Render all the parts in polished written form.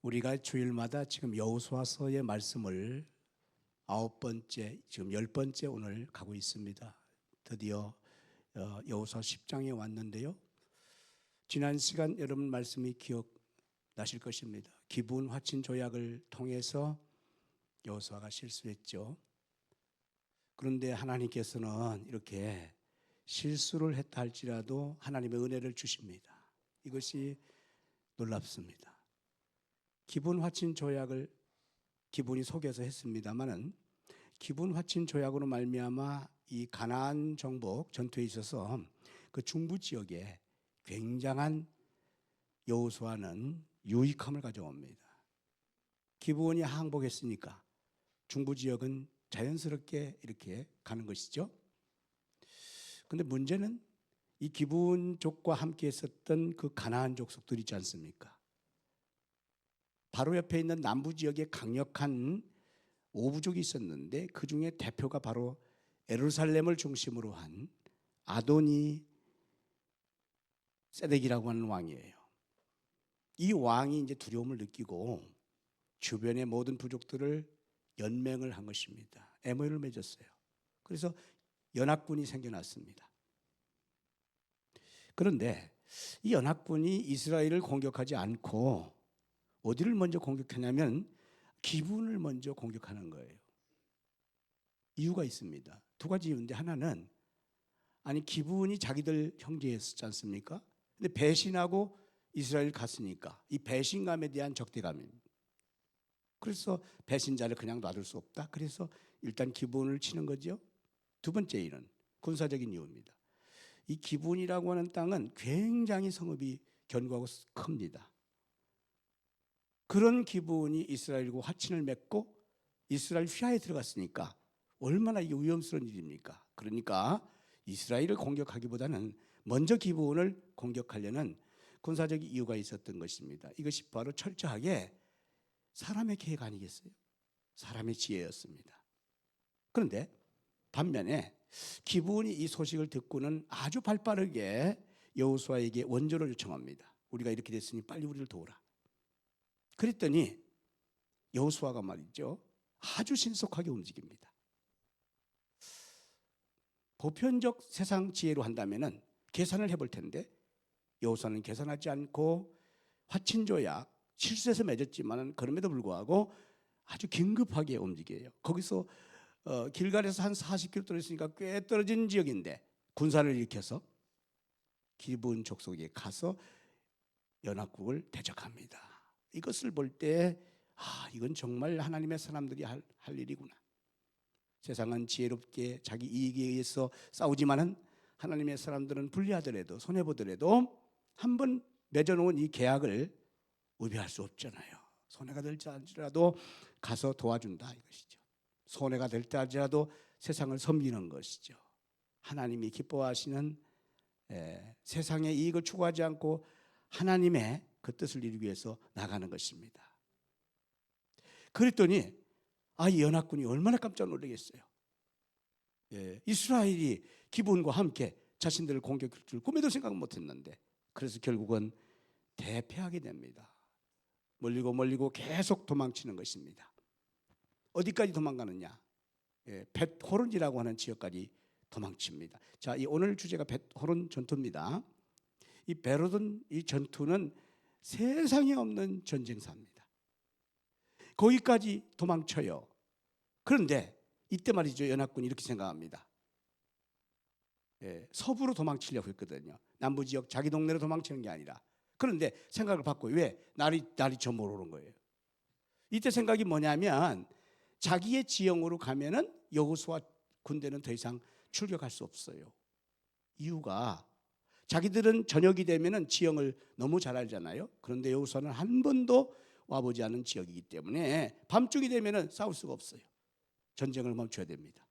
우리가 주일마다 지금 여호수아서의 말씀을 9번째, 지금 10번째 오늘 가고 있습니다. 드디어 여호수아 10장에 왔는데요. 지난 시간 여러분 말씀이 기억나실 것입니다. 기브온 화친 조약을 통해서 여호수아가 실수했죠. 그런데 하나님께서는 이렇게 실수를 했다 할지라도 하나님의 은혜를 주십니다. 이것이 놀랍습니다. 기브온 화친 조약을 기브온이 속여서 했습니다마는 기브온 화친 조약으로 말미암아 이 가나안 정복 전투에 있어서 그 중부 지역에 굉장한 여호수아는 유익함을 가져옵니다. 기브온이 항복했으니까 중부 지역은 자연스럽게 이렇게 가는 것이죠. 그런데 문제는 이 기브온족과 함께 있었던 그 가나안 족속들 있지 않습니까? 바로 옆에 있는 남부 지역에 강력한 오부족이 있었는데 그 중에 대표가 바로 예루살렘을 중심으로 한 아도니 세덱이라고 하는 왕이에요. 이 왕이 이제 두려움을 느끼고 주변의 모든 부족들을 연맹을 한 것입니다. MOU를 맺었어요. 그래서 연합군이 생겨났습니다. 그런데 이 연합군이 이스라엘을 공격하지 않고 어디를 먼저 공격하냐면 기브온을 먼저 공격하는 거예요. 이유가 있습니다. 두 가지 이유인데, 하나는 기브온이 자기들 형제였지 않습니까? 근데 배신하고 이스라엘 갔으니까 이 배신감에 대한 적대감입니다. 그래서 배신자를 그냥 놔둘 수 없다. 그래서 일단 기브온을 치는 거죠. 두 번째 일은 군사적인 이유입니다. 이 기브온이라고 하는 땅은 굉장히 성읍이 견고하고 큽니다. 그런 기브온이 이스라엘과 화친을 맺고 이스라엘 휘하에 들어갔으니까 얼마나 이게 위험스러운 일입니까? 그러니까 이스라엘을 공격하기보다는 먼저 기브온을 공격하려는 군사적 이유가 있었던 것입니다. 이것이 바로 철저하게 사람의 계획 아니겠어요? 사람의 지혜였습니다. 그런데 반면에 기브온이 이 소식을 듣고는 아주 발빠르게 여호수아에게 원조를 요청합니다. 우리가 이렇게 됐으니 빨리 우리를 도우라. 그랬더니 여호수아가 말이죠, 아주 신속하게 움직입니다. 보편적 세상 지혜로 한다면은 계산을 해볼 텐데 여호수아는 계산하지 않고 화친조약 실수해서 맺었지만은 그럼에도 불구하고 아주 긴급하게 움직여요. 거기서 길갈에서 한 40km 떨어졌으니까 꽤 떨어진 지역인데 군사를 일으켜서 기브온 족속에 가서 연합국을 대적합니다. 이것을 볼 때 이건 정말 하나님의 사람들이 할 일이구나. 세상은 지혜롭게 자기 이익에 의해서 싸우지만은 하나님의 사람들은 불리하더라도 손해보더라도 한번 맺어놓은 이 계약을 위배할 수 없잖아요. 손해가 될지 알지라도 가서 도와준다 이것이죠. 손해가 될 때 알지라도 세상을 섬기는 것이죠. 하나님이 기뻐하시는 세상의 이익을 추구하지 않고 하나님의 그 뜻을 이루기 위해서 나가는 것입니다. 그랬더니 이 연합군이 얼마나 깜짝 놀라겠어요. 이스라엘이 기브온과 함께 자신들을 공격할 줄 꿈에도 생각 못했는데, 그래서 결국은 대패하게 됩니다. 멀리고 계속 도망치는 것입니다. 어디까지 도망가느냐? 벳호론이라고 하는 지역까지 도망칩니다. 자, 이 오늘 주제가 벳호론 전투입니다. 이 벳호론 이 전투는 세상에 없는 전쟁사입니다. 거기까지 도망쳐요. 그런데 이때 말이죠, 연합군이 이렇게 생각합니다. 서부로 도망치려고 했거든요. 남부 지역 자기 동네로 도망치는 게 아니라. 그런데 생각을 바꿔요. 왜? 날이 저물어 오는 거예요. 이때 생각이 뭐냐면 자기의 지형으로 가면은 여호수아 군대는 더 이상 출격할 수 없어요. 이유가 자기들은 저녁이 되면은 지형을 너무 잘 알잖아요. 그런데 여호수아는 한 번도 와보지 않은 지역이기 때문에 밤중이 되면은 싸울 수가 없어요. 전쟁을 멈춰야 됩니다.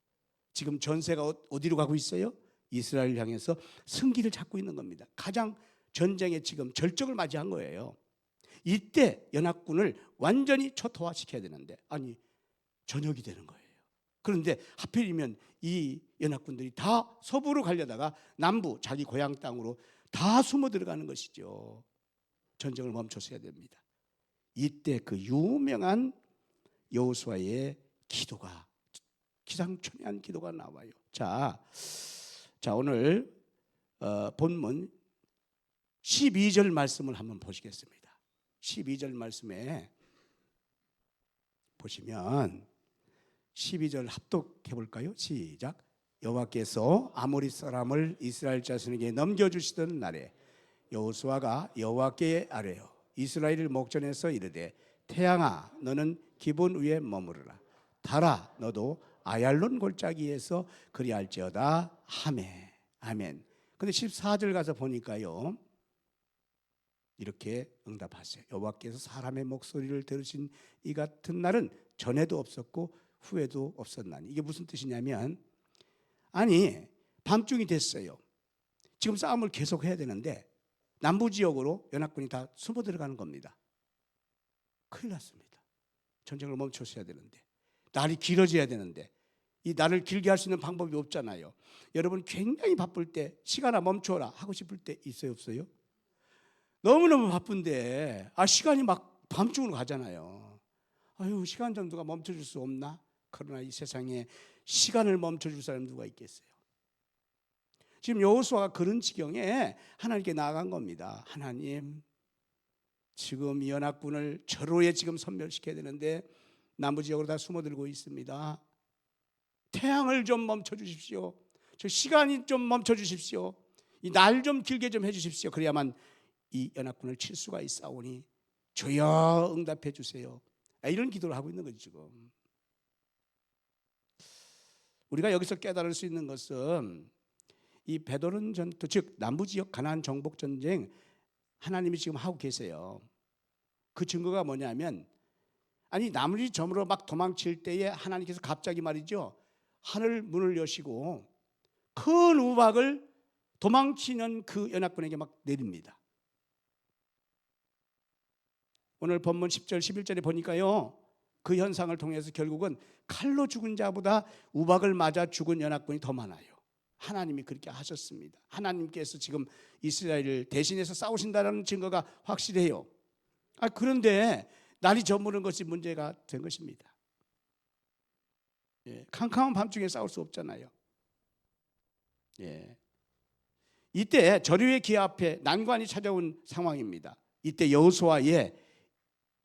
지금 전세가 어디로 가고 있어요? 이스라엘 향해서 승기를 찾고 있는 겁니다. 가장 전쟁의 지금 절정을 맞이한 거예요. 이때 연합군을 완전히 초토화시켜야 되는데 저녁이 되는 거예요. 그런데 하필이면 이 연합군들이 다 서부로 가려다가 남부 자기 고향 땅으로 다 숨어 들어가는 것이죠. 전쟁을 멈춰서야 됩니다. 이때 그 유명한 여호수아의 기도가, 기상천외한 기도가 나와요. 자 오늘 본문 12절 말씀을 한번 보시겠습니다. 12절 말씀에 보시면 12절 합독해 볼까요? 시작. 여호와께서 아모리 사람을 이스라엘 자손에게 넘겨주시던 날에 여호수아가 여호와께 아뢰어 이스라엘을 목전에서 이르되 태양아 너는 기본 위에 머무르라. 달아 너도 아얄론 골짜기에서 그리할지어다 하매. 아멘. 근데 14절 가서 보니까요, 이렇게 응답하세요. 여호와께서 사람의 목소리를 들으신 이 같은 날은 전에도 없었고 후에도 없었나니. 이게 무슨 뜻이냐면, 아니 밤중이 됐어요. 지금 싸움을 계속 해야 되는데 남부 지역으로 연합군이 다 숨어 들어가는 겁니다. 큰일 났습니다. 전쟁을 멈췄어야 되는데, 날이 길어져야 되는데 이 날을 길게 할 수 있는 방법이 없잖아요. 여러분 굉장히 바쁠 때 시간아 멈춰라 하고 싶을 때 있어요, 없어요? 너무너무 바쁜데 시간이 막 밤중으로 가잖아요. 아유, 시간 좀 누가 멈춰줄 수 없나? 그러나 이 세상에 시간을 멈춰줄 사람 누가 있겠어요? 지금 여호수아가 그런 지경에 하나님께 나아간 겁니다. 하나님, 지금 이 연합군을 절호에 지금 섬멸시켜야 되는데 남부 지역으로 다 숨어들고 있습니다. 태양을 좀 멈춰주십시오. 저 시간이 좀 멈춰주십시오. 이 날 좀 길게 좀 해주십시오. 그래야만 이 연합군을 칠 수가 있사오니 주여 응답해 주세요. 이런 기도를 하고 있는 거죠. 지금 우리가 여기서 깨달을 수 있는 것은 이 베드론 전투, 즉 남부 지역 가나안 정복 전쟁 하나님이 지금 하고 계세요. 그 증거가 뭐냐면, 아니 나무리 점으로 막 도망칠 때에 하나님께서 갑자기 말이죠, 하늘 문을 여시고 큰 우박을 도망치는 그 연합군에게 막 내립니다. 오늘 본문 10절 11절에 보니까요, 그 현상을 통해서 결국은 칼로 죽은 자보다 우박을 맞아 죽은 연합군이 더 많아요. 하나님이 그렇게 하셨습니다. 하나님께서 지금 이스라엘을 대신해서 싸우신다는 증거가 확실해요. 그런데 날이 저무는 것이 문제가 된 것입니다. 캄캄한 밤중에 싸울 수 없잖아요. 이때 저류의 기회 앞에 난관이 찾아온 상황입니다. 이때 여호수아의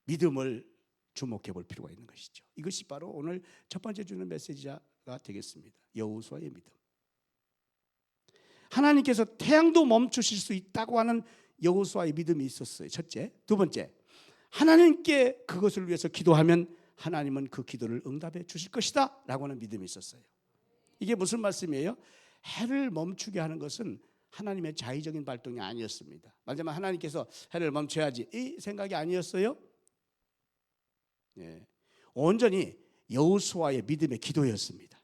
믿음을 주목해 볼 필요가 있는 것이죠. 이것이 바로 오늘 첫 번째 주는 메시지가 되겠습니다. 여호수아의 믿음. 하나님께서 태양도 멈추실 수 있다고 하는 여호수아의 믿음이 있었어요. 첫째. 두 번째, 하나님께 그것을 위해서 기도하면 하나님은 그 기도를 응답해 주실 것이다 라고 하는 믿음이 있었어요. 이게 무슨 말씀이에요? 해를 멈추게 하는 것은 하나님의 자의적인 발동이 아니었습니다. 말하자면 하나님께서 해를 멈춰야지 이 생각이 아니었어요. 온전히 여호수아의 믿음의 기도였습니다.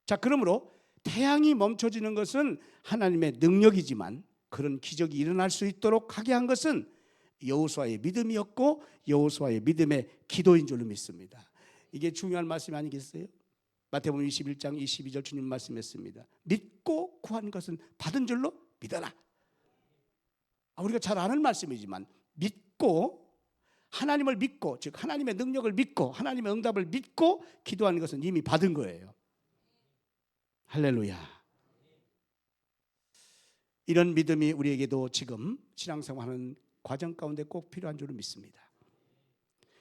자, 그러므로 태양이 멈춰지는 것은 하나님의 능력이지만 그런 기적이 일어날 수 있도록 하게 한 것은 여호수아의 믿음이었고 여호수아의 믿음의 기도인 줄로 믿습니다. 이게 중요한 말씀이 아니겠어요? 마태복음 21장 22절 주님 말씀했습니다. 믿고 구한 것은 받은 줄로 믿어라. 우리가 잘 아는 말씀이지만 믿고, 하나님을 믿고, 즉 하나님의 능력을 믿고 하나님의 응답을 믿고 기도하는 것은 이미 받은 거예요. 할렐루야. 이런 믿음이 우리에게도 지금 신앙생활하는 과정 가운데 꼭 필요한 줄을 믿습니다.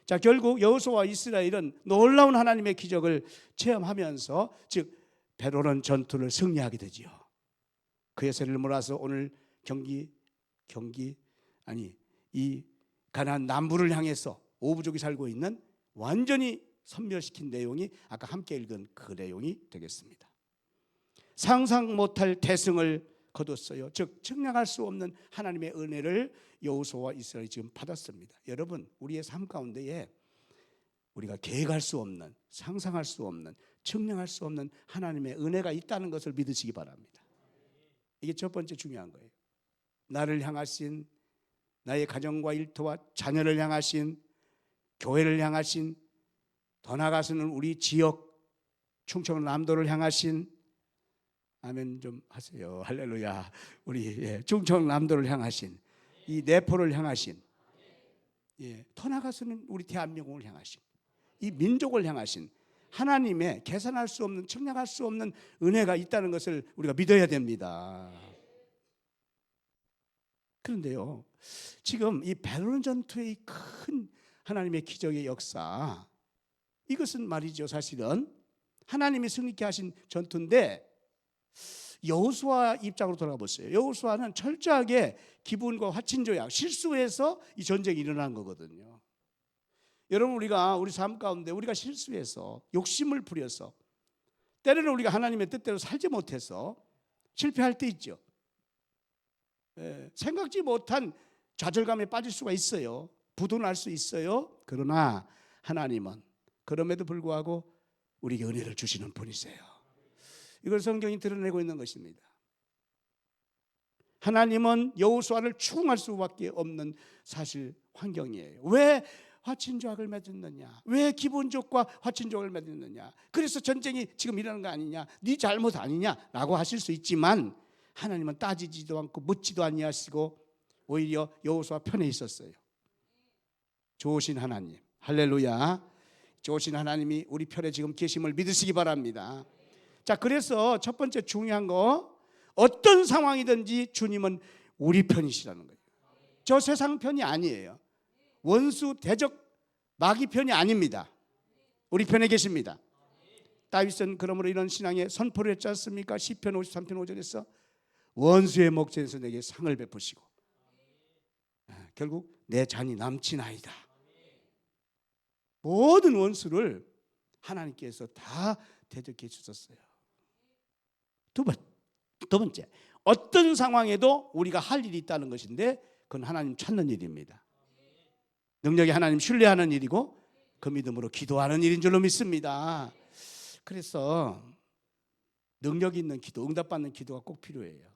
자, 결국 여호수아와 이스라엘은 놀라운 하나님의 기적을 체험하면서, 즉 베드론 전투를 승리하게 되지요. 그의 세를 몰아서 오늘 이 가나안 남부를 향해서 오부족이 살고 있는 완전히 섬멸시킨 내용이 아까 함께 읽은 그 내용이 되겠습니다. 상상 못할 대승을 거뒀어요. 즉 측량할 수 없는 하나님의 은혜를 여호수아와 이스라엘이 지금 받았습니다. 여러분, 우리의 삶 가운데에 우리가 계획할 수 없는, 상상할 수 없는, 측량할 수 없는 하나님의 은혜가 있다는 것을 믿으시기 바랍니다. 이게 첫 번째 중요한 거예요. 나를 향하신, 나의 가정과 일터와 자녀를 향하신, 교회를 향하신, 더 나아가서는 우리 지역 충청남도를 향하신, 아멘 좀 하세요. 할렐루야. 우리 충청남도를 향하신, 이 내포를 향하신, 더 나아가서는 우리 대한민국을 향하신, 이 민족을 향하신 하나님의 계산할 수 없는, 측량할 수 없는 은혜가 있다는 것을 우리가 믿어야 됩니다. 그런데요, 지금 이 바벨론 전투의 큰 하나님의 기적의 역사, 이것은 말이죠, 사실은 하나님이 승리케 하신 전투인데, 여호수아 입장으로 돌아가 보세요. 여호수아는 철저하게 기분과 화친조약, 실수해서 이 전쟁이 일어난 거거든요. 여러분, 우리가 우리 삶 가운데 우리가 실수해서, 욕심을 부려서, 때로는 우리가 하나님의 뜻대로 살지 못해서 실패할 때 있죠. 생각지 못한 좌절감에 빠질 수가 있어요. 부도날 수 있어요. 그러나 하나님은 그럼에도 불구하고 우리에게 은혜를 주시는 분이세요. 이걸 성경이 드러내고 있는 것입니다. 하나님은 여호수아를 추궁할 수밖에 없는 사실 환경이에요. 왜 화친조약을 맺었느냐? 왜 기본적과 화친조약을 맺었느냐? 그래서 전쟁이 지금 일어나는 거 아니냐? 네 잘못 아니냐라고 하실 수 있지만, 하나님은 따지지도 않고 묻지도 아니하시고 오히려 여호수아 편에 있었어요. 좋으신 하나님, 할렐루야. 좋으신 하나님이 우리 편에 지금 계심을 믿으시기 바랍니다. 자, 그래서 첫 번째 중요한 거, 어떤 상황이든지 주님은 우리 편이시라는 거예요. 저 세상 편이 아니에요. 원수, 대적, 마귀 편이 아닙니다. 우리 편에 계십니다. 다윗은 그러므로 이런 신앙에 선포를 했지 않습니까? 시편 53편 5절에서 원수의 목전에서 내게 상을 베푸시고 결국 내 잔이 남치나이다. 모든 원수를 하나님께서 다 대적해 주셨어요. 두 번째, 어떤 상황에도 우리가 할 일이 있다는 것인데, 그건 하나님 찾는 일입니다. 능력이 하나님 신뢰하는 일이고 그 믿음으로 기도하는 일인 줄로 믿습니다. 그래서 능력 있는 기도, 응답받는 기도가 꼭 필요해요.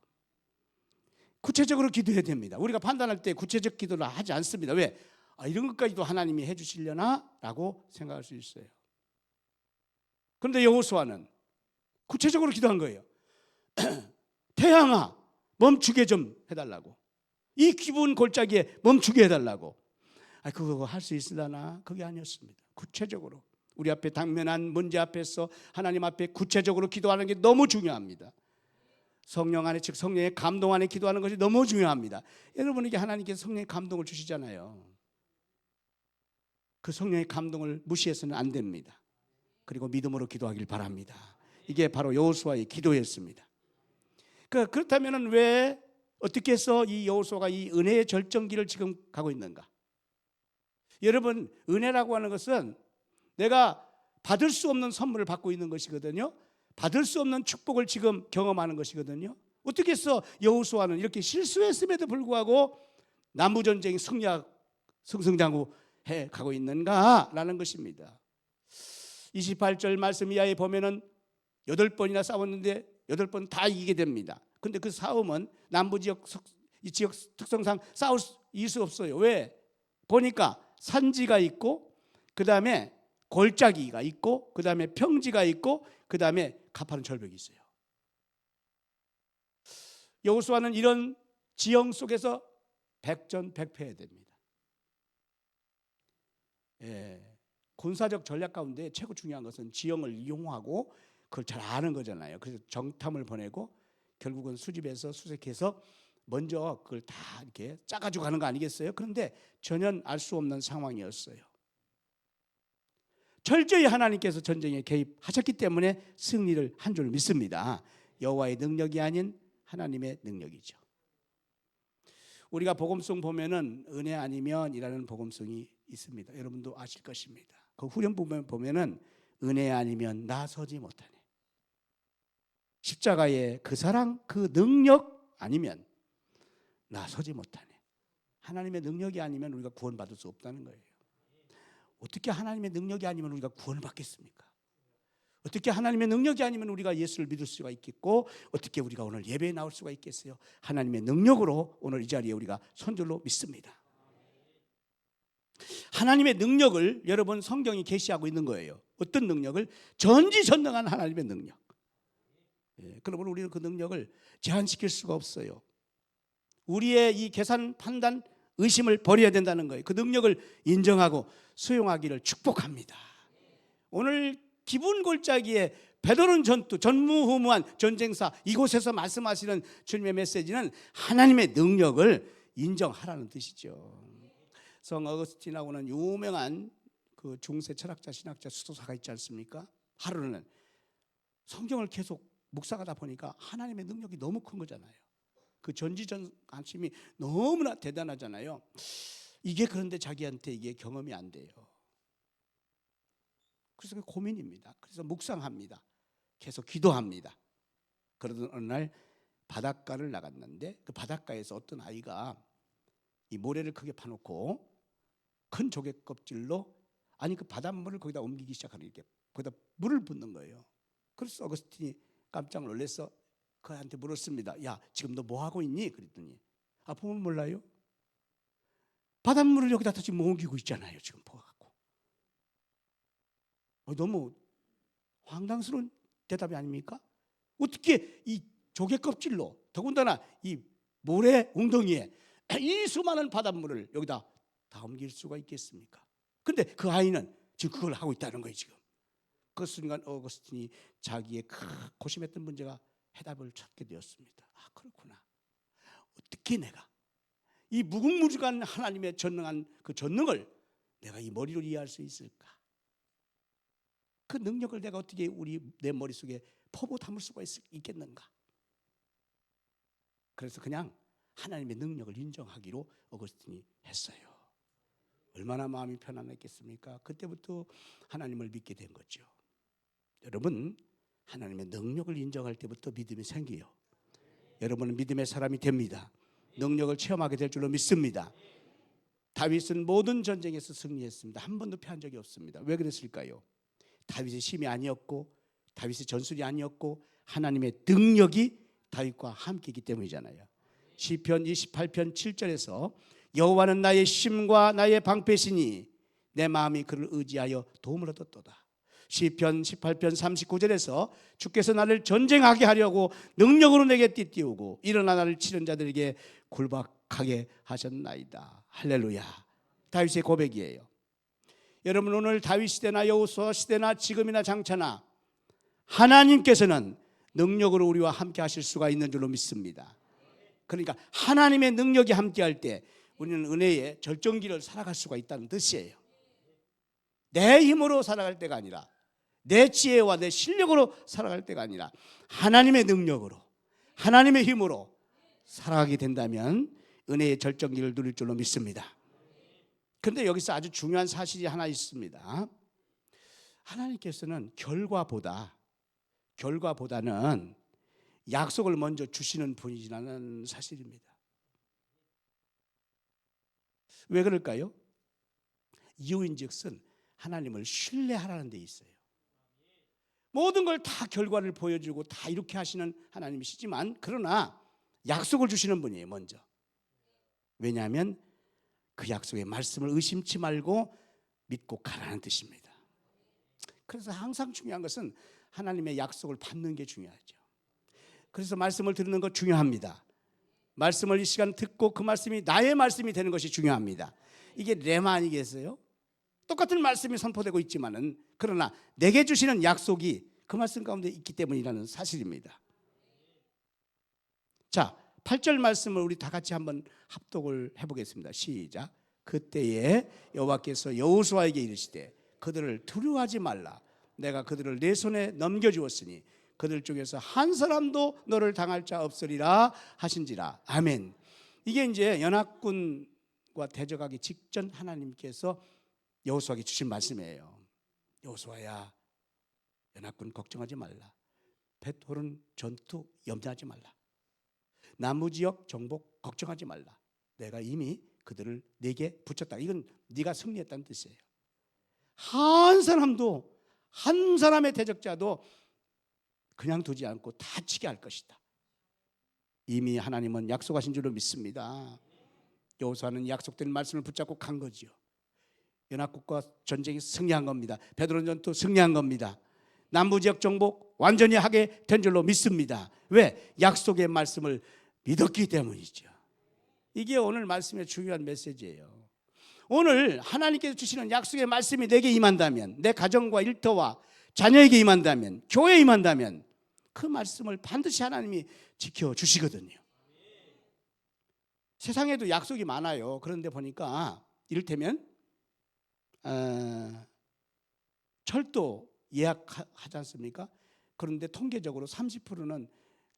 구체적으로 기도해야 됩니다. 우리가 판단할 때 구체적 기도를 하지 않습니다. 왜? 이런 것까지도 하나님이 해주시려나? 라고 생각할 수 있어요. 그런데 여호수아는 구체적으로 기도한 거예요. 태양아, 멈추게 좀 해달라고. 이 기분 골짜기에 멈추게 해달라고. 그거 할 수 있으려나? 그게 아니었습니다. 구체적으로 우리 앞에 당면한 문제 앞에서 하나님 앞에 구체적으로 기도하는 게 너무 중요합니다. 성령 안에, 즉 성령의 감동 안에 기도하는 것이 너무 중요합니다. 여러분에게 하나님께서 성령의 감동을 주시잖아요. 그 성령의 감동을 무시해서는 안 됩니다. 그리고 믿음으로 기도하길 바랍니다. 이게 바로 여호수아의 기도였습니다. 그렇다면 왜, 어떻게 해서 이 여호수아가 이 은혜의 절정기를 지금 가고 있는가? 여러분, 은혜라고 하는 것은 내가 받을 수 없는 선물을 받고 있는 것이거든요. 받을 수 없는 축복을 지금 경험하는 것이거든요. 어떻게 해서 여호수아는 이렇게 실수했음에도 불구하고 남부전쟁이 승승장구해 가고 있는가라는 것입니다. 28절 말씀 이하에 보면은 8번이나 싸웠는데 8번 다 이기게 됩니다. 근데 그 싸움은 남부지역, 이 지역 특성상 이길 수 없어요. 왜? 보니까 산지가 있고, 그 다음에 골짜기가 있고, 그 다음에 평지가 있고, 그 다음에 가파른 절벽이 있어요. 여호수아는 이런 지형 속에서 백전백패해야 됩니다. 군사적 전략 가운데 최고 중요한 것은 지형을 이용하고 그걸 잘 아는 거잖아요. 그래서 정탐을 보내고 결국은 수집해서 수색해서 먼저 그걸 다 이렇게 짜가지고 가는 거 아니겠어요? 그런데 전혀 알 수 없는 상황이었어요. 철저히 하나님께서 전쟁에 개입하셨기 때문에 승리를 한 줄 믿습니다. 여호와의 능력이 아닌 하나님의 능력이죠. 우리가 복음성 보면은 은혜 아니면이라는 복음성이 있습니다. 여러분도 아실 것입니다. 그 후렴 부분 보면은 은혜 아니면 나서지 못하네. 십자가의 그 사랑, 그 능력 아니면 나서지 못하네. 하나님의 능력이 아니면 우리가 구원받을 수 없다는 거예요. 어떻게 하나님의 능력이 아니면 우리가 구원을 받겠습니까? 어떻게 하나님의 능력이 아니면 우리가 예수를 믿을 수가 있겠고, 어떻게 우리가 오늘 예배에 나올 수가 있겠어요? 하나님의 능력으로 오늘 이 자리에 우리가 손들로 믿습니다. 하나님의 능력을 여러분 성경이 계시하고 있는 거예요. 어떤 능력을? 전지전능한 하나님의 능력. 그러므로 우리는 그 능력을 제한시킬 수가 없어요. 우리의 이 계산, 판단, 의심을 버려야 된다는 거예요. 그 능력을 인정하고 수용하기를 축복합니다. 오늘 기분 골짜기에 베드로는 전투, 전무후무한 전쟁사 이곳에서 말씀하시는 주님의 메시지는 하나님의 능력을 인정하라는 뜻이죠. 성 어거스틴하고는 유명한 그 중세 철학자, 신학자, 수도사가 있지 않습니까? 하루는 성경을 계속 묵상하다 보니까 하나님의 능력이 너무 큰 거잖아요. 그 전지전능하심이 너무나 대단하잖아요. 이게 그런데 자기한테 이게 경험이 안 돼요. 그래서 고민입니다. 그래서 묵상합니다. 계속 기도합니다. 그러던 어느 날 바닷가를 나갔는데 그 바닷가에서 어떤 아이가 이 모래를 크게 파놓고 큰 조개 껍질로 그 바닷물을 거기다 옮기기 시작하는 게 거기다 물을 붓는 거예요. 그래서 어거스틴이 깜짝 놀라서 그한테 물었습니다. 야, 지금 너 뭐 하고 있니? 그랬더니 보면 몰라요? 바닷물을 여기다 지금 옮기고 있잖아요. 지금 퍼갖고. 너무 황당스러운 대답이 아닙니까? 어떻게 이 조개 껍질로 더군다나 이 모래 웅덩이에 이 수많은 바닷물을 여기다 다 옮길 수가 있겠습니까? 근데 그 아이는 지금 그걸 하고 있다는 거예요. 지금 그 순간 어거스틴이 자기의 고심했던 문제가 해답을 찾게 되었습니다. 그렇구나. 어떻게 내가 이 무궁무진한 하나님의 전능한 그 전능을 내가 이 머리로 이해할 수 있을까? 그 능력을 내가 어떻게 내 머릿속에 퍼붓 담을 수가 있겠는가? 그래서 그냥 하나님의 능력을 인정하기로 어거스틴이 했어요. 얼마나 마음이 편안했겠습니까? 그때부터 하나님을 믿게 된 거죠. 여러분, 하나님의 능력을 인정할 때부터 믿음이 생겨요. 여러분은 믿음의 사람이 됩니다. 능력을 체험하게 될 줄로 믿습니다. 다윗은 모든 전쟁에서 승리했습니다. 한 번도 패한 적이 없습니다. 왜 그랬을까요? 다윗의 힘이 아니었고 다윗의 전술이 아니었고 하나님의 능력이 다윗과 함께이기 때문이잖아요. 시편 28편 7절에서 여호와는 나의 힘과 나의 방패시니 내 마음이 그를 의지하여 도움을 얻었도다. 시편 18편 39절에서 주께서 나를 전쟁하게 하려고 능력으로 내게 띠띠우고 일어나 나를 치는 자들에게 굴박하게 하셨나이다. 할렐루야. 다윗의 고백이에요. 여러분, 오늘 다윗 시대나 여호수아 시대나 지금이나 장차나 하나님께서는 능력으로 우리와 함께 하실 수가 있는 줄로 믿습니다. 그러니까 하나님의 능력이 함께 할 때 우리는 은혜의 절정기를 살아갈 수가 있다는 뜻이에요. 내 힘으로 살아갈 때가 아니라 내 지혜와 내 실력으로 살아갈 때가 아니라 하나님의 능력으로 하나님의 힘으로 살아가게 된다면 은혜의 절정기를 누릴 줄로 믿습니다. 그런데 여기서 아주 중요한 사실이 하나 있습니다. 하나님께서는 결과보다는 약속을 먼저 주시는 분이라는 사실입니다. 왜 그럴까요? 이유인즉슨 하나님을 신뢰하라는 데 있어요. 모든 걸 다 결과를 보여주고 다 이렇게 하시는 하나님이시지만 그러나 약속을 주시는 분이에요. 먼저. 왜냐하면 그 약속의 말씀을 의심치 말고 믿고 가라는 뜻입니다. 그래서 항상 중요한 것은 하나님의 약속을 받는 게 중요하죠. 그래서 말씀을 듣는 것 중요합니다. 말씀을 이 시간 듣고 그 말씀이 나의 말씀이 되는 것이 중요합니다. 이게 레마 아니겠어요? 똑같은 말씀이 선포되고 있지만은 그러나 내게 주시는 약속이 그 말씀 가운데 있기 때문이라는 사실입니다. 자, 8절 말씀을 우리 다 같이 한번 합독을 해보겠습니다. 시작. 그때에 여호와께서 여호수아에게 이르시되 그들을 두려워하지 말라. 내가 그들을 내 손에 넘겨주었으니 그들 중에서 한 사람도 너를 당할 자 없으리라 하신지라. 아멘. 이게 이제 연합군과 대적하기 직전 하나님께서 여호수아에게 주신 말씀이에요. 여호수아야, 연합군 걱정하지 말라. 벳호른 전투 염려하지 말라. 남부지역 정복 걱정하지 말라. 내가 이미 그들을 내게 붙였다. 이건 네가 승리했다는 뜻이에요. 한 사람의 대적자도 그냥 두지 않고 다 치게 할 것이다. 이미 하나님은 약속하신 줄로 믿습니다. 여호수아는 약속된 말씀을 붙잡고 간 거죠. 연합국과 전쟁이 승리한 겁니다. 베드로 전투 승리한 겁니다. 남부지역 정복 완전히 하게 된 줄로 믿습니다. 왜? 약속의 말씀을 믿었기 때문이죠. 이게 오늘 말씀의 중요한 메시지예요. 오늘 하나님께서 주시는 약속의 말씀이 내게 임한다면, 내 가정과 일터와 자녀에게 임한다면, 교회에 임한다면 그 말씀을 반드시 하나님이 지켜주시거든요. 세상에도 약속이 많아요. 그런데 보니까 이를테면 철도 예약하지 않습니까? 그런데 통계적으로 30%는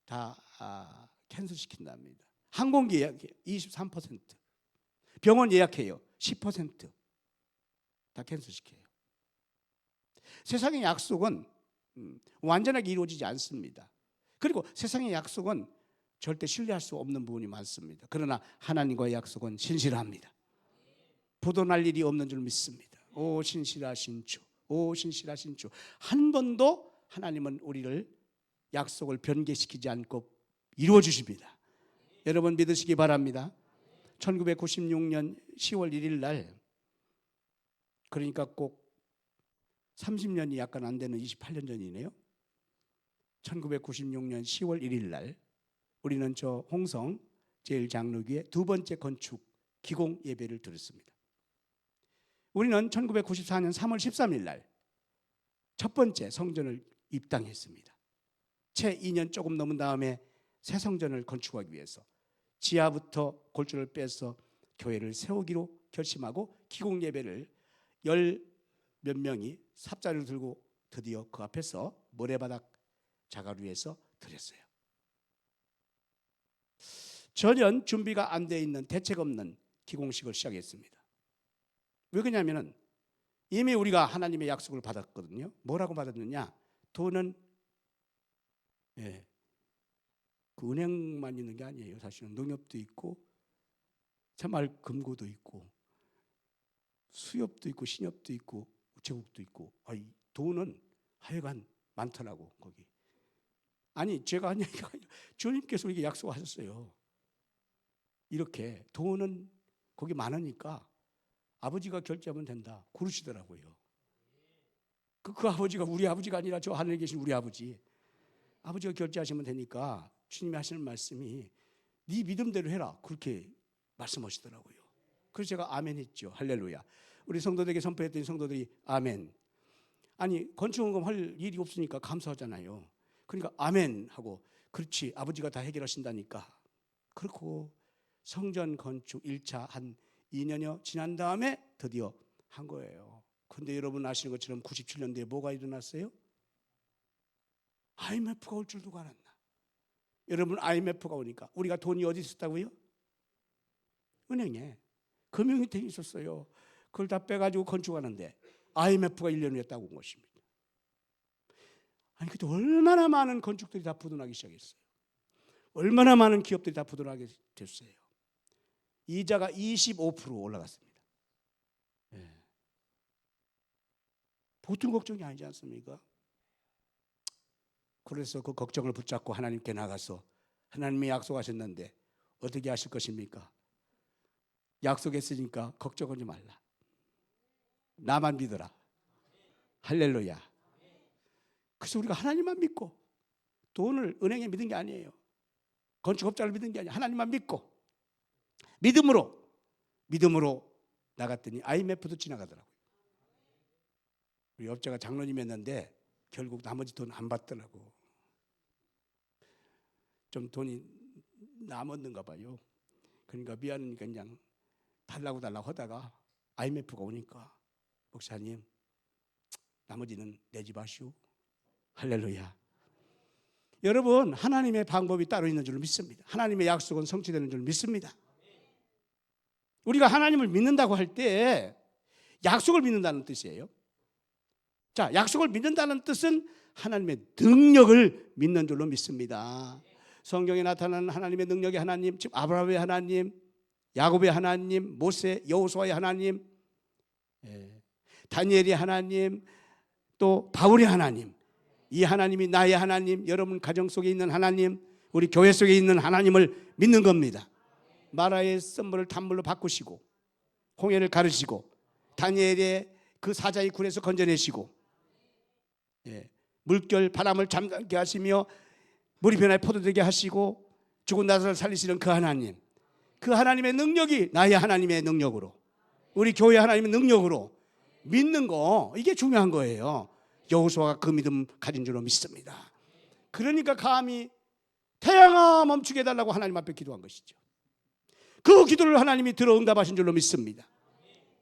다 캔슬시킨답니다. 항공기 예약 23%, 병원 예약해요 10%, 다 캔슬시켜요. 세상의 약속은 완전하게 이루어지지 않습니다. 그리고 세상의 약속은 절대 신뢰할 수 없는 부분이 많습니다. 그러나 하나님과의 약속은 신실합니다. 부도날 일이 없는 줄 믿습니다. 오 신실하신 주, 오 신실하신 주. 한 번도 하나님은 우리를 약속을 변개시키지 않고 이루어 주십니다. 여러분 믿으시기 바랍니다. 1996년 10월 1일 날, 그러니까 꼭 30년이 약간 안 되는 28년 전이네요. 1996년 10월 1일 날 우리는 저 홍성 제1장로교회 두 번째 건축 기공 예배를 드렸습니다. 우리는 1994년 3월 13일 날 첫 번째 성전을 입당했습니다. 채 2년 조금 넘은 다음에 새 성전을 건축하기 위해서 지하부터 골조를 빼서 교회를 세우기로 결심하고 기공 예배를 10몇 명이 삽자를 들고 드디어 그 앞에서 모래바닥 자가루에서 드렸어요. 전혀 준비가 안 돼 있는 대책 없는 기공식을 시작했습니다. 왜 그러냐면은 이미 우리가 하나님의 약속을 받았거든요. 뭐라고 받았느냐? 돈은 그 은행만 있는 게 아니에요. 사실은 농협도 있고 새마을 금고도 있고 수협도 있고 신협도 있고 우체국도 있고, 돈은 하여간 많더라고 거기. 아니 제가 한 얘기가 아니라 주님께서 우리에게 약속하셨어요. 이렇게 돈은 거기 많으니까 아버지가 결제하면 된다 그러시더라고요. 그 아버지가 우리 아버지가 아니라 저 하늘에 계신 우리 아버지. 아버지가 결제하시면 되니까 주님이 하시는 말씀이 네 믿음대로 해라 그렇게 말씀하시더라고요. 그래서 제가 아멘 했죠. 할렐루야. 우리 성도들에게 선포했더니 성도들이 아멘. 아니 건축원금 할 일이 없으니까 감사하잖아요. 그러니까 아멘 하고 그렇지 아버지가 다 해결하신다니까. 그렇고 성전 건축 1차 한 2년여 지난 다음에 드디어 한 거예요. 그런데 여러분 아시는 것처럼 97년도에 뭐가 일어났어요? IMF가 올 줄 누가 알았나? 여러분 IMF가 오니까 우리가 돈이 어디 있었다고요? 은행에 금융위탁이 있었어요. 그걸 다 빼가지고 건축하는데 IMF가 1년 후에 따고 온 것입니다. 아니 그때 얼마나 많은 건축들이 다 부도나기 시작했어요. 얼마나 많은 기업들이 다 부도나게 됐어요. 이자가 25% 올라갔습니다. 보통 걱정이 아니지 않습니까? 그래서 그 걱정을 붙잡고 하나님께 나가서 하나님이 약속하셨는데 어떻게 하실 것입니까? 약속했으니까 걱정하지 말라. 나만 믿어라. 할렐루야. 그래서 우리가 하나님만 믿고 돈을 은행에 믿은 게 아니에요. 건축업자를 믿은 게 아니에요. 하나님만 믿고 믿음으로 나갔더니 IMF도 지나가더라고요. 우리 업자가 장로님이었는데 결국 나머지 돈 안 받더라고. 좀 돈이 남았는가 봐요. 그러니까 미안하니까 그냥 달라고 하다가 IMF가 오니까 목사님 나머지는 내지 마시오. 할렐루야. 여러분 하나님의 방법이 따로 있는 줄 믿습니다. 하나님의 약속은 성취되는 줄 믿습니다. 우리가 하나님을 믿는다고 할 때 약속을 믿는다는 뜻이에요. 자, 약속을 믿는다는 뜻은 하나님의 능력을 믿는 줄로 믿습니다. 성경에 나타나는 하나님의 능력의 하나님, 즉 아브라함의 하나님, 야곱의 하나님, 모세, 여호수아의 하나님, 다니엘의 하나님, 또 바울의 하나님, 이 하나님이 나의 하나님, 여러분 가정 속에 있는 하나님, 우리 교회 속에 있는 하나님을 믿는 겁니다. 마라의 썸물을 단물로 바꾸시고 홍해를 가르시고 다니엘의 그 사자의 굴에서 건져내시고 물결 바람을 잠잠게 하시며 물이 변하여 포도되게 하시고 죽은 나사를 살리시는 그 하나님, 그 하나님의 능력이 나의 하나님의 능력으로, 우리 교회 하나님의 능력으로 믿는 거, 이게 중요한 거예요. 여호수아가 그 믿음 가진 줄로 믿습니다. 그러니까 감히 태양아 멈추게 해달라고 하나님 앞에 기도한 것이죠. 그 기도를 하나님이 들어 응답하신 줄로 믿습니다.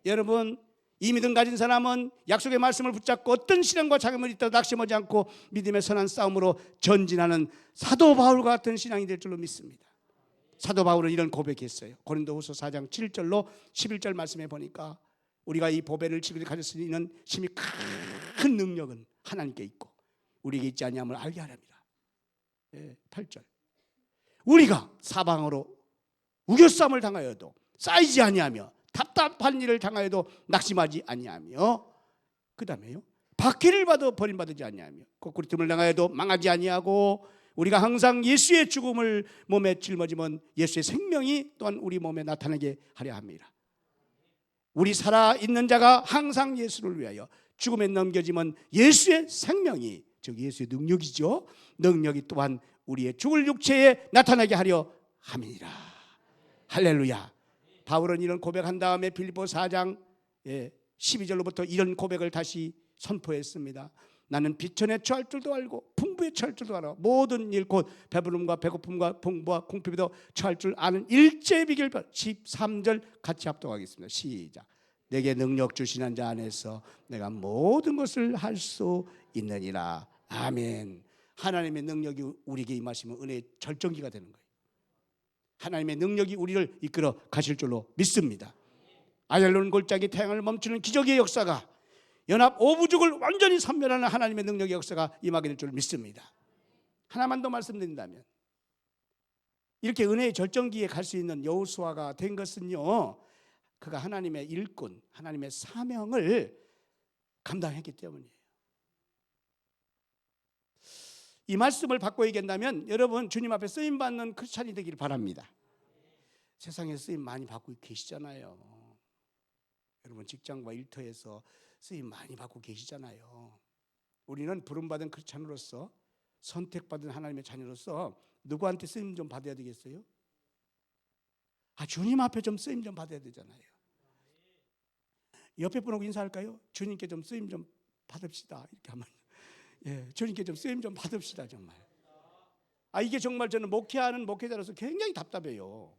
여러분, 이 믿음 가진 사람은 약속의 말씀을 붙잡고 어떤 시련과 장애물이 있다도 낙심하지 않고 믿음의 선한 싸움으로 전진하는 사도 바울과 같은 신앙이 될 줄로 믿습니다. 사도 바울은 이런 고백했어요. 고린도후서 4장 7절로 11절 말씀에 보니까 우리가 이 보배를 지금까지 가졌으니 이는 심히 큰 능력은 하나님께 있고 우리에게 있지 아니함을 알게 하렵니다. 8절. 우리가 사방으로 우겨쌈을 당하여도 쌓이지 아니하며 답답한 일을 당하여도 낙심하지 아니하며, 그 다음에요, 박해를 받아 버림받지 아니하며 거꾸로 틈을 당하여도 망하지 아니하고 우리가 항상 예수의 죽음을 몸에 짊어지면 예수의 생명이 또한 우리 몸에 나타나게 하려 합니다. 우리 살아있는 자가 항상 예수를 위하여 죽음에 넘겨지면 예수의 생명이, 즉 예수의 능력이죠, 능력이 또한 우리의 죽을 육체에 나타나게 하려 함이니라. 할렐루야. 바울은 이런 고백한 다음에 빌립보 4장 12절로부터 이런 고백을 다시 선포했습니다. 나는 비천에 처할 줄도 알고 풍부에 처할 줄도 알아 모든 일 곧 배부름과 배고픔과 풍부와 궁핍에도 처할 줄 아는 일제의 비결 13절 같이 합독하겠습니다. 시작. 내게 능력 주시는 자 안에서 내가 모든 것을 할 수 있느니라. 아멘. 하나님의 능력이 우리에게 임하시면 은혜의 절정기가 되는 거예요. 하나님의 능력이 우리를 이끌어 가실 줄로 믿습니다. 아얄론 골짜기 태양을 멈추는 기적의 역사가, 연합 오부족을 완전히 섬멸하는 하나님의 능력의 역사가 임하게 될 줄 믿습니다. 하나만 더 말씀드린다면, 이렇게 은혜의 절정기에 갈 수 있는 여호수아가 된 것은요, 그가 하나님의 일꾼, 하나님의 사명을 감당했기 때문이에요. 이 말씀을 바꿔 얘기한다면 여러분, 주님 앞에 쓰임받는 크리스찬이 되기를 바랍니다. 세상에 쓰임 많이 받고 계시잖아요. 여러분, 직장과 일터에서 쓰임 많이 받고 계시잖아요. 우리는 부름받은 크리스찬으로서, 선택받은 하나님의 자녀로서 누구한테 쓰임 좀 받아야 되겠어요? 주님 앞에 좀 쓰임 좀 받아야 되잖아요. 옆에 분하고 인사할까요? 주님께 좀 쓰임 좀 받읍시다. 이렇게 하면, 주님께 좀 쓰임 좀 받읍시다. 정말. 이게 정말 저는 목회하는 목회자로서 굉장히 답답해요.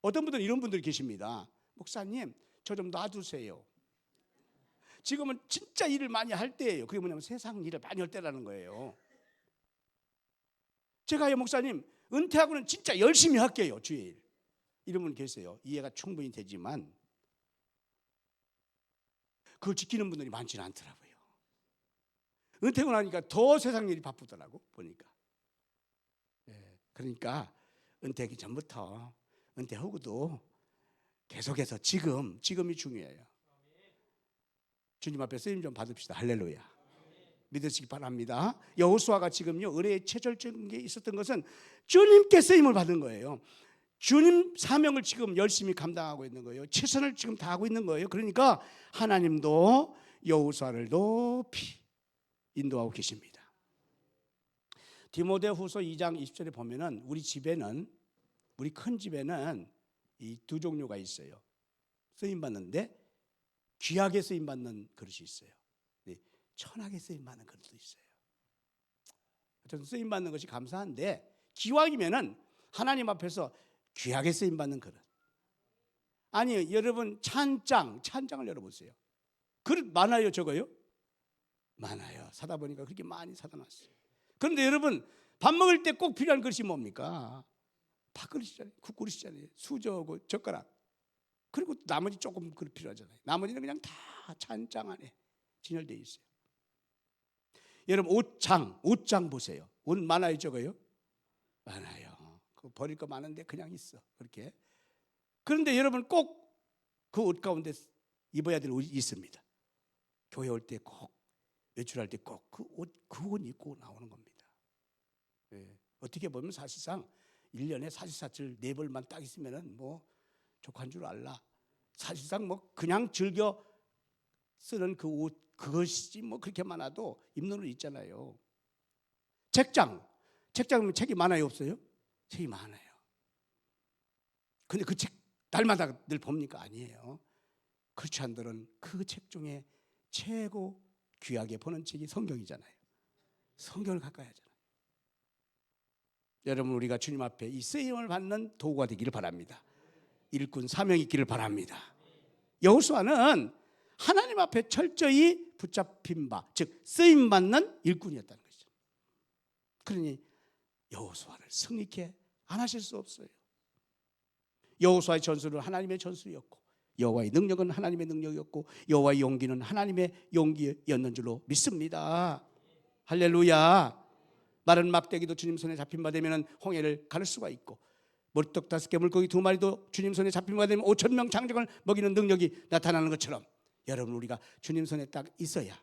어떤 분들은 이런 분들이 계십니다. 목사님, 저 좀 놔두세요. 지금은 진짜 일을 많이 할 때예요. 그게 뭐냐면 세상 일을 많이 할 때라는 거예요. 제가요, 목사님, 은퇴하고는 진짜 열심히 할게요. 주의 일. 이런 분 계세요. 이해가 충분히 되지만 그걸 지키는 분들이 많지는 않더라고요. 은퇴하고 나니까 더 세상 일이 바쁘더라고 보니까. 그러니까 은퇴하기 전부터, 은퇴하고도 계속해서 지금이 중요해요. 주님 앞에 쓰임 좀 받읍시다. 할렐루야. 믿으시기 바랍니다. 여호수아가 지금요, 의뢰의 최절적인 게 있었던 것은 주님께 쓰임을 받은 거예요. 주님 사명을 지금 열심히 감당하고 있는 거예요. 최선을 지금 다하고 있는 거예요. 그러니까 하나님도 여호수아를 높이 인도하고 계십니다. 디모데후서 2장 20절에 보면은 우리 큰 집에는 이 두 종류가 있어요. 쓰임 받는데 귀하게 쓰임 받는 그릇이 있어요. 천하게 쓰임 받는 그릇도 있어요. 어쨌든 쓰임 받는 것이 감사한데, 기왕이면은 하나님 앞에서 귀하게 쓰임 받는 그릇. 아니, 여러분, 찬장을 열어보세요. 그릇 많아요, 적어요? 많아요. 사다 보니까 그렇게 많이 사다 놨어요. 그런데 여러분, 밥 먹을 때 꼭 필요한 그릇이 뭡니까? 밥그릇이잖아요. 국그릇이잖아요. 수저고 젓가락. 그리고 나머지 조금 그릇 필요하잖아요. 나머지는 그냥 다 찬장 안에 진열되어 있어요. 여러분, 옷장 보세요. 옷 많아요, 적어요? 많아요. 그거 버릴 거 많은데 그냥 있어. 그렇게. 그런데 여러분, 꼭 그 옷 가운데 입어야 될 옷이 있습니다. 교회 올 때 꼭, 외출할 때 꼭 그 옷 입고 나오는 겁니다. 어떻게 보면 사실상 1년에 사시사철 4벌만 딱 있으면은 뭐 족한 줄 알라. 사실상 뭐 그냥 즐겨 쓰는 그 옷, 그것이지 뭐 그렇게 많아도 입는 옷 있잖아요. 책장은 책이 많아요, 없어요? 책이 많아요. 근데 그 책 날마다 늘 봅니까? 아니에요. 그렇지 않들은 그 책 중에 최고 귀하게 보는 책이 성경이잖아요. 성경을 가까이 하잖아요. 여러분, 우리가 주님 앞에 이 쓰임을 받는 도구가 되기를 바랍니다. 일꾼 사명이 있기를 바랍니다. 여호수아는 하나님 앞에 철저히 붙잡힌 바, 즉 쓰임 받는 일꾼이었다는 것이죠. 그러니 여호수아를 승리케 안 하실 수 없어요. 여호수아의 전술은 하나님의 전술이었고, 여호와의 능력은 하나님의 능력이었고, 여호와의 용기는 하나님의 용기였는 줄로 믿습니다. 할렐루야. 마른 막대기도 주님 손에 잡힌 바 되면 홍해를 가를 수가 있고, 머리떡 5개 물고기 2마리도 주님 손에 잡힌 바 되면 5,000명 장정을 먹이는 능력이 나타나는 것처럼, 여러분, 우리가 주님 손에 딱 있어야,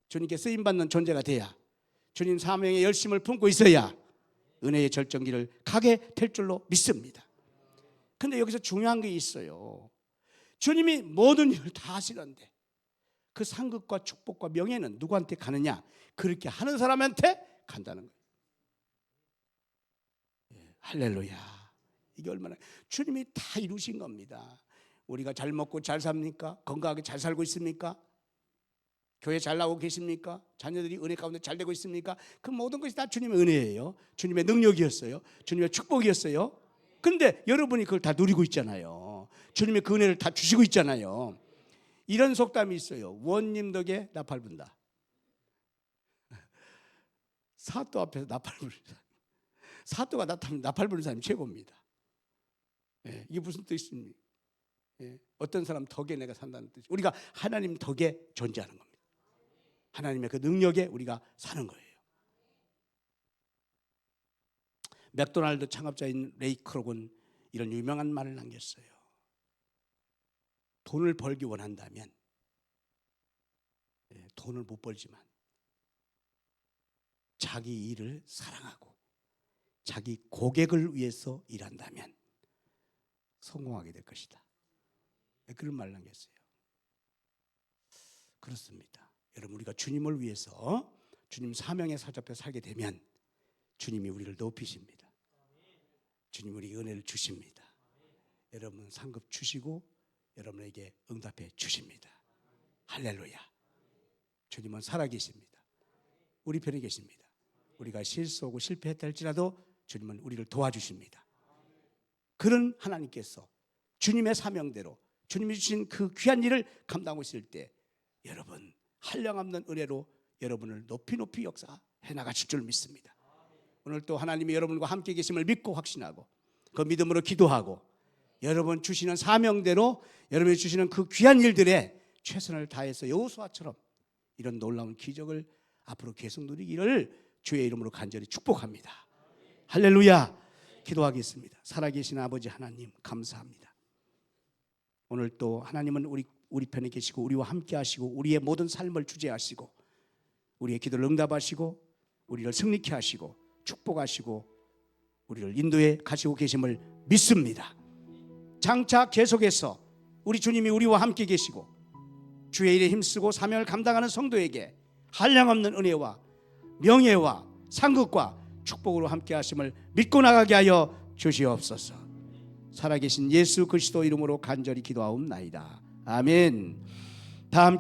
주님께 쓰임받는 존재가 돼야, 주님 사명의 열심을 품고 있어야 은혜의 절정기를 가게 될 줄로 믿습니다. 근데 여기서 중요한 게 있어요. 주님이 모든 일을 다 하시는데 그 상급과 축복과 명예는 누구한테 가느냐? 그렇게 하는 사람한테 간다는 거예요. 할렐루야. 이게 얼마나 주님이 다 이루신 겁니다. 우리가 잘 먹고 잘 삽니까? 건강하게 잘 살고 있습니까? 교회 잘 나오고 계십니까? 자녀들이 은혜 가운데 잘 되고 있습니까? 그 모든 것이 다 주님의 은혜예요. 주님의 능력이었어요. 주님의 축복이었어요. 근데 여러분이 그걸 다 누리고 있잖아요. 주님의 그 은혜를 다 주시고 있잖아요. 이런 속담이 있어요. 원님 덕에 나팔 분다. 사또 앞에서 나팔 부는 사람, 사또가 나타나면 나팔 부는 사람이 최고입니다. 이게 무슨 뜻입니까? 어떤 사람 덕에 내가 산다는 뜻이, 우리가 하나님 덕에 존재하는 겁니다. 하나님의 그 능력에 우리가 사는 거예요. 맥도날드 창업자인 레이 크록은 이런 유명한 말을 남겼어요. 돈을 벌기 원한다면, 돈을 못 벌지만 자기 일을 사랑하고 자기 고객을 위해서 일한다면 성공하게 될 것이다. 그런 말을 남겼어요. 그렇습니다. 여러분, 우리가 주님을 위해서 주님 사명에 사잡혀 살게 되면 주님이 우리를 높이십니다. 주님 우리 은혜를 주십니다. 여러분 상급 주시고 여러분에게 응답해 주십니다. 할렐루야. 주님은 살아계십니다. 우리 편에 계십니다. 우리가 실수하고 실패했다 할지라도 주님은 우리를 도와주십니다. 그런 하나님께서 주님의 사명대로 주님이 주신 그 귀한 일을 감당하고 있을 때 여러분 한량없는 은혜로 여러분을 높이 높이 역사해 나가실 줄 믿습니다. 오늘 또 하나님이 여러분과 함께 계심을 믿고 확신하고 그 믿음으로 기도하고 여러분 주시는 사명대로 여러분이 주시는 그 귀한 일들에 최선을 다해서 여호수아처럼 이런 놀라운 기적을 앞으로 계속 누리기를 주의 이름으로 간절히 축복합니다. 할렐루야. 기도하겠습니다. 살아계신 아버지 하나님 감사합니다. 오늘 또 하나님은 우리 편에 계시고 우리와 함께 하시고 우리의 모든 삶을 주재하시고 우리의 기도를 응답하시고 우리를 승리케 하시고 축복하시고 우리를 인도해 가시고 계심을 믿습니다. 장차 계속해서 우리 주님이 우리와 함께 계시고 주의 일에 힘쓰고 사명을 감당하는 성도에게 한량없는 은혜와 명예와 상급과 축복으로 함께 하심을 믿고 나가게 하여 주시옵소서. 살아계신 예수 그리스도 이름으로 간절히 기도하옵나이다. 아멘. 다 함께